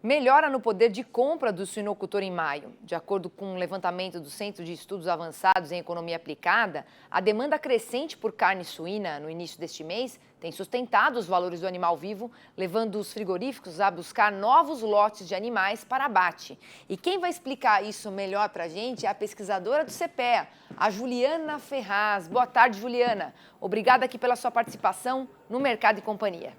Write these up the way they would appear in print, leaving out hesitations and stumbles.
melhora no poder de compra do suinocultor em maio. De acordo com um levantamento do Centro de Estudos Avançados em Economia Aplicada, a demanda crescente por carne suína no início deste mês tem sustentado os valores do animal vivo, levando os frigoríficos a buscar novos lotes de animais para abate. E quem vai explicar isso melhor para a gente é a pesquisadora do CPEA, a Juliana Ferraz. Boa tarde, Juliana. Obrigada aqui pela sua participação no Mercado e Companhia.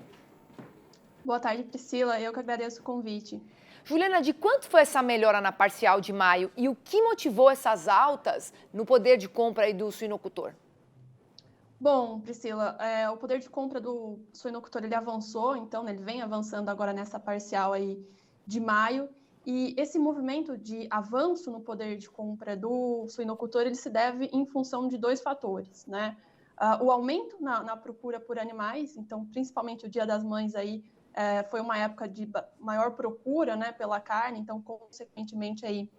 Boa tarde, Priscila. Eu que agradeço o convite. Juliana, de quanto foi essa melhora na parcial de maio e o que motivou essas altas no poder de compra aí do suinocultor? Bom, Priscila, o poder de compra do suinocultor ele avançou, então ele vem avançando agora nessa parcial aí de maio. E esse movimento de avanço no poder de compra do suinocultor ele se deve em função de dois fatores, né? O aumento na procura por animais, então principalmente o Dia das Mães aí foi uma época de maior procura, né, pela carne, então, consequentemente, aí,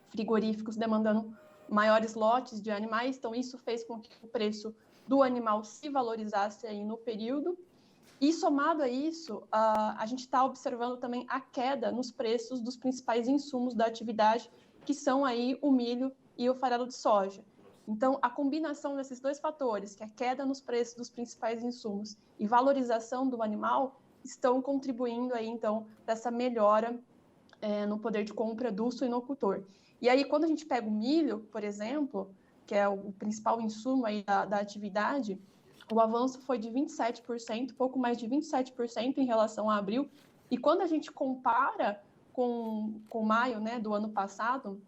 frigoríficos demandando maiores lotes de animais, então isso fez com que o preço do animal se valorizasse aí no período, e somado a isso, a gente está observando também a queda nos preços dos principais insumos da atividade, que são aí o milho e o farelo de soja. Então, a combinação desses dois fatores, que é a queda nos preços dos principais insumos e valorização do animal, estão contribuindo aí, então, para essa melhora no poder de compra do suinocultor. E aí, quando a gente pega o milho, por exemplo, que é o principal insumo aí da atividade, o avanço foi de 27%, pouco mais de 27% em relação a abril. E quando a gente compara com maio, né, do ano passado,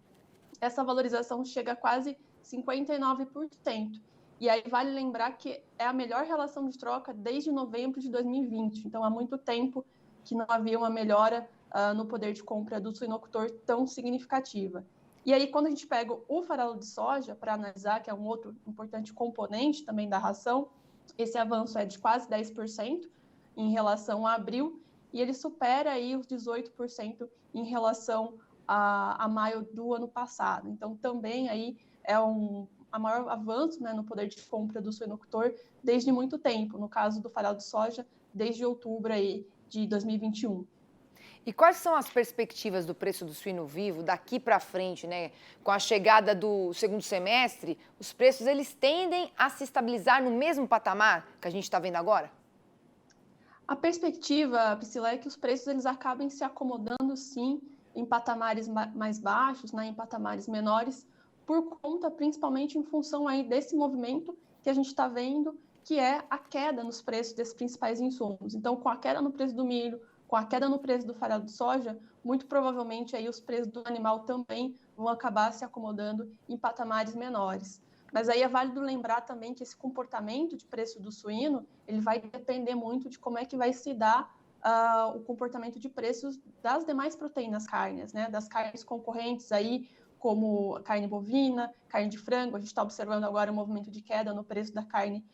essa valorização chega a quase 59%. E aí vale lembrar que é a melhor relação de troca desde novembro de 2020. Então, há muito tempo que não havia uma melhora no poder de compra do suinocultor tão significativa. E aí, quando a gente pega o farelo de soja para analisar, que é um outro importante componente também da ração, esse avanço é de quase 10% em relação a abril, e ele supera aí os 18% em relação a maio do ano passado. Então, também aí é a maior avanço, né, no poder de compra do suinocultor desde muito tempo, no caso do farelo de soja, desde outubro aí de 2021. E quais são as perspectivas do preço do suíno vivo daqui para frente, né? Com a chegada do segundo semestre, os preços eles tendem a se estabilizar no mesmo patamar que a gente está vendo agora? A perspectiva, Priscila, é que os preços eles acabem se acomodando, sim, em patamares mais baixos, né, em patamares menores, por conta, principalmente em função aí desse movimento que a gente está vendo, que é a queda nos preços desses principais insumos. Então, com a queda no preço do milho, com a queda no preço do farelo de soja, muito provavelmente aí os preços do animal também vão acabar se acomodando em patamares menores. Mas aí é válido lembrar também que esse comportamento de preço do suíno, ele vai depender muito de como é que vai se dar o comportamento de preços das demais proteínas carnes, né? Das carnes concorrentes aí, como carne bovina, carne de frango. A gente está observando agora um movimento de queda no preço da carne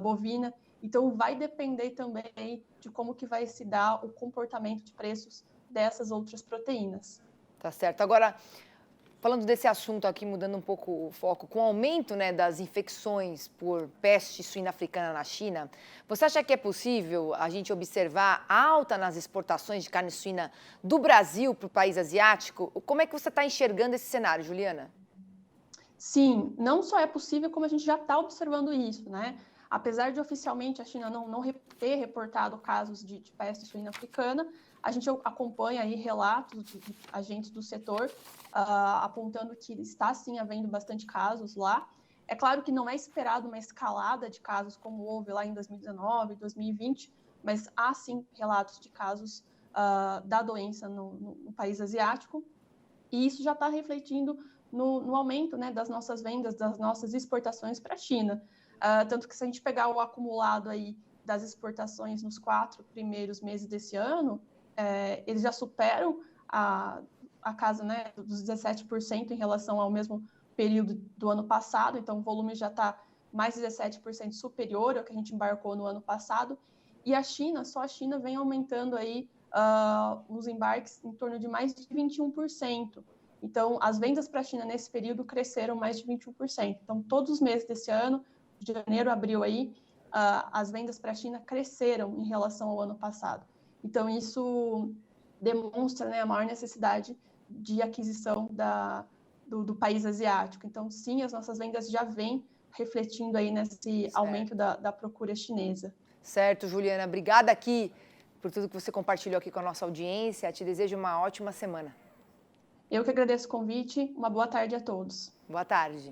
bovina. Então, vai depender também de como que vai se dar o comportamento de preços dessas outras proteínas. Tá certo. Agora, falando desse assunto aqui, mudando um pouco o foco, com o aumento, né, das infecções por peste suína africana na China, você acha que é possível a gente observar alta nas exportações de carne suína do Brasil para o país asiático? Como é que você está enxergando esse cenário, Juliana? Sim, não só é possível, como a gente já está observando isso, né? Apesar de oficialmente a China não ter reportado casos de peste suína africana, a gente acompanha aí relatos de agentes do setor apontando que está sim havendo bastante casos lá. É claro que não é esperado uma escalada de casos como houve lá em 2019, 2020, mas há sim relatos de casos da doença no país asiático, e isso já está refletindo no aumento, né, das nossas vendas, das nossas exportações para a China. Tanto que se a gente pegar o acumulado aí das exportações nos 4 primeiros meses desse ano, eles já superam a casa, né, dos 17% em relação ao mesmo período do ano passado, então o volume já está mais 17% superior ao que a gente embarcou no ano passado, e a China, só a China vem aumentando aí os embarques em torno de mais de 21%. Então, as vendas para a China nesse período cresceram mais de 21%. Então, todos os meses desse ano, de janeiro a abril aí, as vendas para a China cresceram em relação ao ano passado. Então, isso demonstra, né, a maior necessidade de aquisição do país asiático. Então, sim, as nossas vendas já vêm refletindo aí nesse aumento da procura chinesa. Certo, Juliana. Obrigada aqui por tudo que você compartilhou aqui com a nossa audiência. Te desejo uma ótima semana. Eu que agradeço o convite. Uma boa tarde a todos. Boa tarde.